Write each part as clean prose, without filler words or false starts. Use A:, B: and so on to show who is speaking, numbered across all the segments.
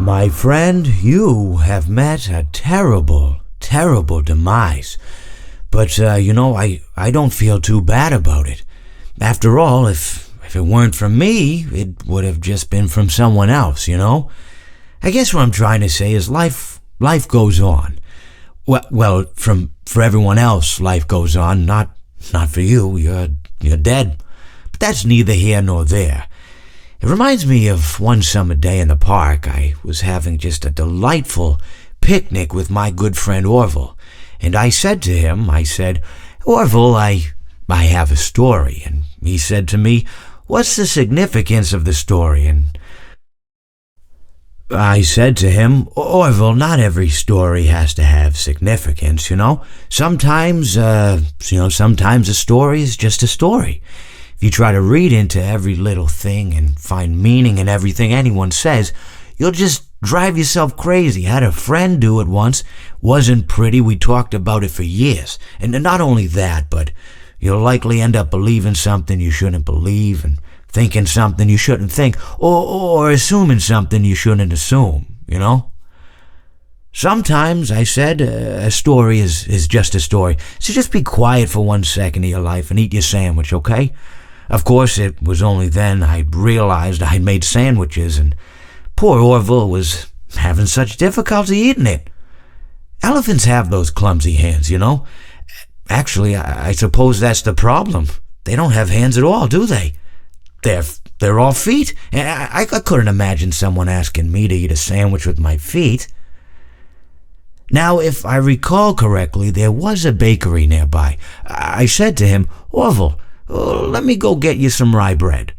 A: My friend, you have met a terrible, terrible demise. But, I don't feel too bad about it. After all, if it weren't from me, it would have just been from someone else, I guess what I'm trying to say is life goes on. Well, for everyone else, life goes on, not for you. You're dead. But that's neither here nor there. It reminds me of one summer day in the park. I was having just a delightful picnic with my good friend Orville. And I said to him, Orville, I have a story. And he said to me, what's the significance of the story? And I said to him, Orville, not every story has to have significance, Sometimes a story is just a story. If you try to read into every little thing and find meaning in everything anyone says, you'll just drive yourself crazy. I had a friend do it once. Wasn't pretty. We talked about it for years. And not only that, but you'll likely end up believing something you shouldn't believe and thinking something you shouldn't think or assuming something you shouldn't assume, Sometimes, I said, a story is just a story. So just be quiet for 1 second of your life and eat your sandwich, okay? Of course, it was only then I realized I'd made sandwiches and poor Orville was having such difficulty eating it. Elephants have those clumsy hands, Actually, I suppose that's the problem. They don't have hands at all, do they? They're all feet. I couldn't imagine someone asking me to eat a sandwich with my feet. Now, if I recall correctly, there was a bakery nearby. I said to him, Orville, let me go get you some rye bread.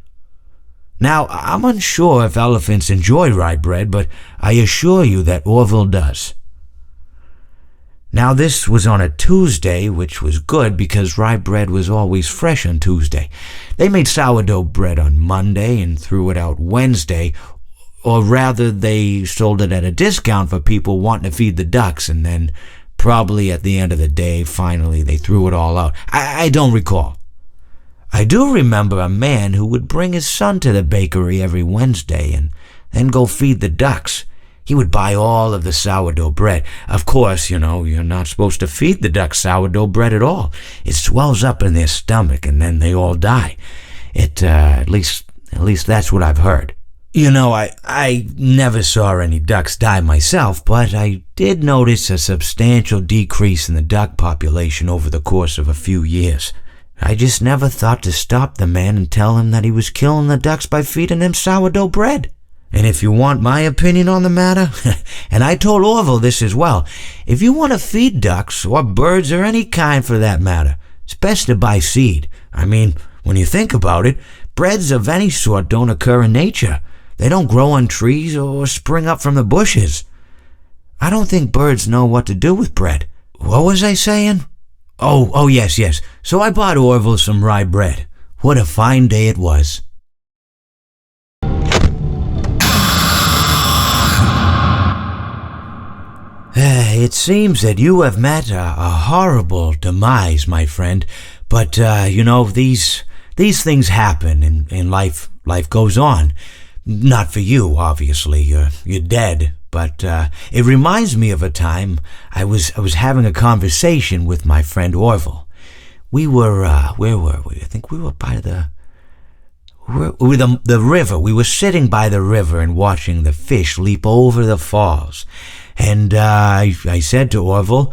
A: Now, I'm unsure if elephants enjoy rye bread, but I assure you that Orville does. Now, this was on a Tuesday, which was good because rye bread was always fresh on Tuesday. They made sourdough bread on Monday and threw it out Wednesday, or rather they sold it at a discount for people wanting to feed the ducks, and then probably at the end of the day, finally they threw it all out. I don't recall. I do remember a man who would bring his son to the bakery every Wednesday and then go feed the ducks. He would buy all of the sourdough bread. Of course, you're not supposed to feed the ducks sourdough bread at all. It swells up in their stomach and then they all die. At least that's what I've heard. I never saw any ducks die myself, but I did notice a substantial decrease in the duck population over the course of a few years. I just never thought to stop the man and tell him that he was killing the ducks by feeding them sourdough bread. And if you want my opinion on the matter, and I told Orville this as well, if you want to feed ducks, or birds, or any kind for that matter, it's best to buy seed. I mean, when you think about it, breads of any sort don't occur in nature. They don't grow on trees or spring up from the bushes. I don't think birds know what to do with bread. What was I saying? Oh, yes. So I bought Orville some rye bread. What a fine day it was. It seems that you have met a horrible demise, my friend. But, these things happen in life. Life goes on. Not for you, obviously. You're dead. But it reminds me of a time I was having a conversation with my friend Orville. We were, where were we? I think we were by the river. We were sitting by the river and watching the fish leap over the falls. And I said to Orville,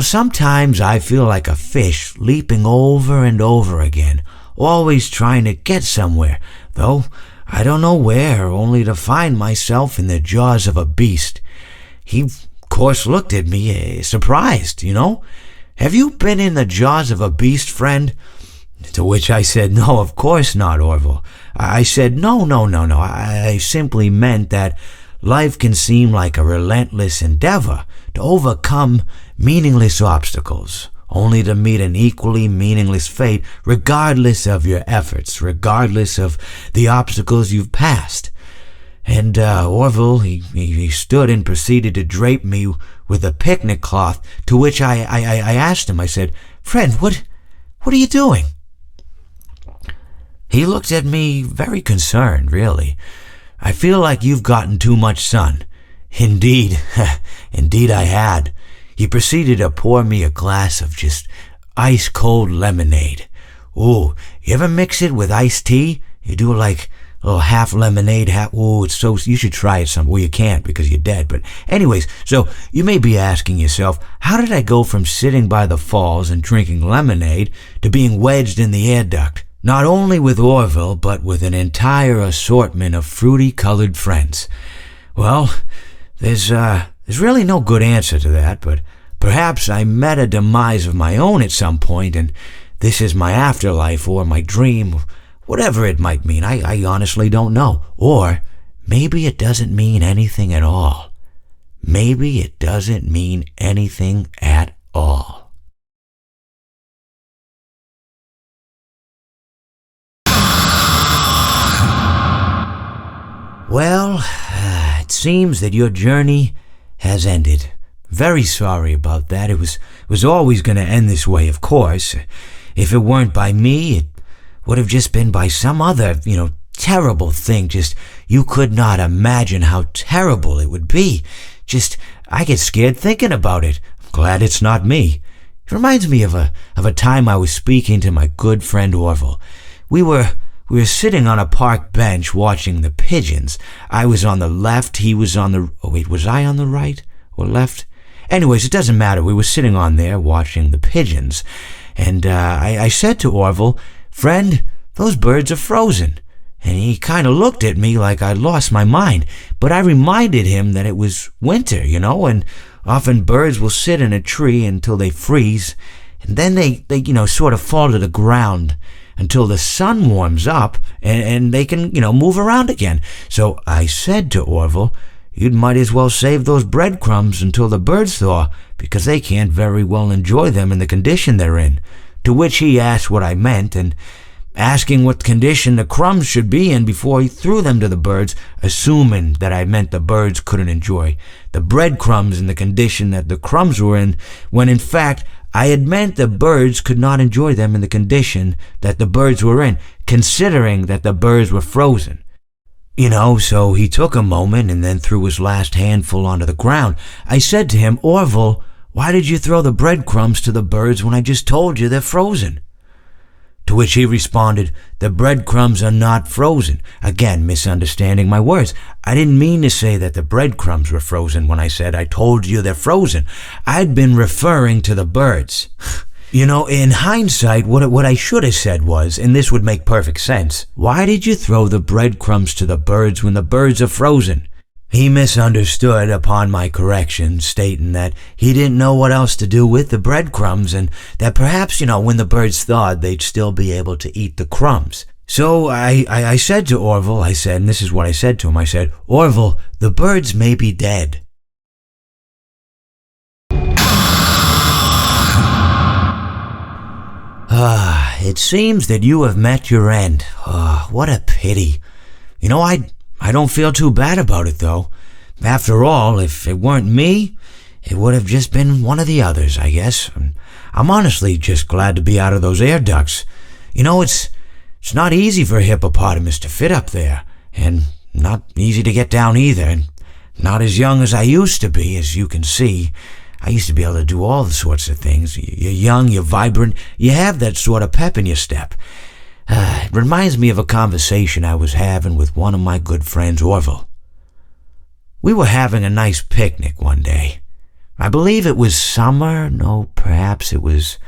A: sometimes I feel like a fish leaping over and over again, always trying to get somewhere, though I don't know where, only to find myself in the jaws of a beast. He, of course, looked at me, surprised, Have you been in the jaws of a beast, friend? To which I said, no, of course not, Orville. I said, no. I simply meant that life can seem like a relentless endeavor to overcome meaningless obstacles, only to meet an equally meaningless fate regardless of your efforts, regardless of the obstacles you've passed. And Orville, he stood and proceeded to drape me with a picnic cloth, to which I asked him, I said, Friend, what are you doing? He looked at me very concerned, really. I feel like you've gotten too much sun. Indeed, indeed I had. He proceeded to pour me a glass of just ice-cold lemonade. Ooh, you ever mix it with iced tea? You do like a little half lemonade, half... Ooh, it's so... You should try it some... Well, you can't because you're dead. But anyways, so you may be asking yourself, how did I go from sitting by the falls and drinking lemonade to being wedged in the air duct? Not only with Orville, but with an entire assortment of fruity-colored friends. Well, there's really no good answer to that, but perhaps I met a demise of my own at some point, and this is my afterlife or my dream, whatever it might mean. I honestly don't know. Or maybe it doesn't mean anything at all. Maybe it doesn't mean anything at all. Well, it seems that your journey has ended. Very sorry about that. It was always going to end this way, of course. If it weren't by me, it would have just been by some other, terrible thing. Just, you could not imagine how terrible it would be. Just, I get scared thinking about it. I'm glad it's not me. It reminds me of a time I was speaking to my good friend Orville. We were sitting on a park bench watching the pigeons. I was on the left, he was on the... Oh, wait, was I on the right or left? Anyways, it doesn't matter. We were sitting on there watching the pigeons. And I said to Orville, "Friend, those birds are frozen." And he kind of looked at me like I'd lost my mind. But I reminded him that it was winter, and often birds will sit in a tree until they freeze. And then they sort of fall to the ground until the sun warms up and they can, move around again. So I said to Orville, "You might as well save those breadcrumbs until the birds thaw, because they can't very well enjoy them in the condition they're in." To which he asked what I meant, and asking what condition the crumbs should be in before he threw them to the birds, assuming that I meant the birds couldn't enjoy the breadcrumbs in the condition that the crumbs were in, when in fact I had meant the birds could not enjoy them in the condition that the birds were in, considering that the birds were frozen. So he took a moment and then threw his last handful onto the ground. I said to him, "Orville, why did you throw the breadcrumbs to the birds when I just told you they're frozen?" To which he responded, "The breadcrumbs are not frozen." Again, misunderstanding my words. I didn't mean to say that the breadcrumbs were frozen when I said I told you they're frozen. I'd been referring to the birds. In hindsight, what I should have said was, and this would make perfect sense, "Why did you throw the breadcrumbs to the birds when the birds are frozen?" He misunderstood upon my correction, stating that he didn't know what else to do with the breadcrumbs, and that perhaps, when the birds thawed, they'd still be able to eat the crumbs. So I said to Orville, and this is what I said to him, I said, "Orville, the birds may be dead." It seems that you have met your end. What a pity. I don't feel too bad about it, though. After all, if it weren't me, it would have just been one of the others, I guess. I'm honestly just glad to be out of those air ducts. It's not easy for a hippopotamus to fit up there, and not easy to get down either, and not as young as I used to be, as you can see. I used to be able to do all the sorts of things. You're young, you're vibrant, you have that sort of pep in your step. It reminds me of a conversation I was having with one of my good friends, Orville. We were having a nice picnic one day. I believe it was summer. No, perhaps it was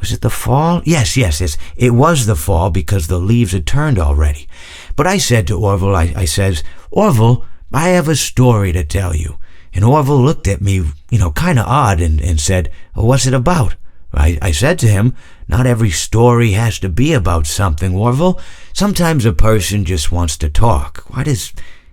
A: it the fall? Yes, it was the fall because the leaves had turned already. But I said to Orville, I says, "Orville, I have a story to tell you." And Orville looked at me, kind of odd and said, "What's it about?" I said to him, "Not every story has to be about something, Orville. Sometimes a person just wants to talk. Why does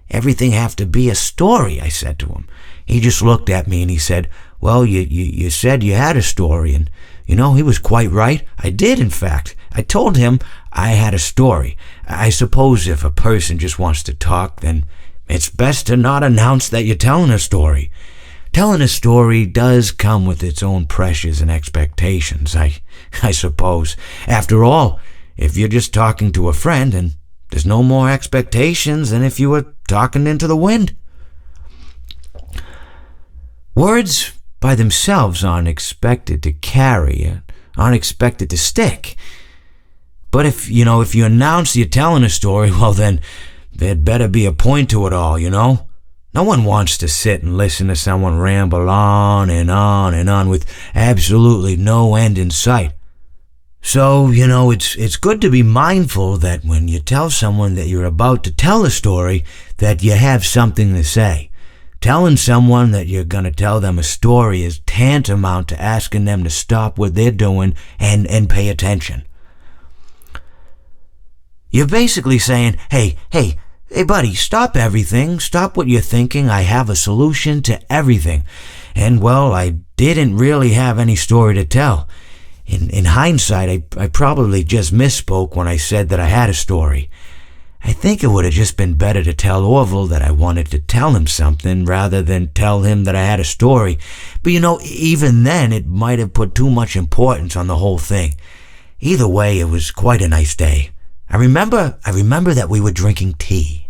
A: everything have to be a story?" I said to him. He just looked at me and he said, "Well, you said you had a story." And, he was quite right. I did, in fact. I told him I had a story. I suppose if a person just wants to talk, then it's best to not announce that you're telling a story. Telling a story does come with its own pressures and expectations, I suppose. After all, if you're just talking to a friend, and there's no more expectations than if you were talking into the wind. Words by themselves aren't expected to carry, aren't expected to stick. But if you announce you're telling a story, well then, there'd better be a point to it all, No one wants to sit and listen to someone ramble on and on and on with absolutely no end in sight. So, it's good to be mindful that when you tell someone that you're about to tell a story, that you have something to say. Telling someone that you're going to tell them a story is tantamount to asking them to stop what they're doing and pay attention. You're basically saying, hey buddy, stop everything, stop what you're thinking, I have a solution to everything. And well, I didn't really have any story to tell. In hindsight, I probably just misspoke when I said that I had a story. I think it would have just been better to tell Orville that I wanted to tell him something rather than tell him that I had a story. But even then, it might have put too much importance on the whole thing. Either way, it was quite a nice day. I remember that we were drinking tea.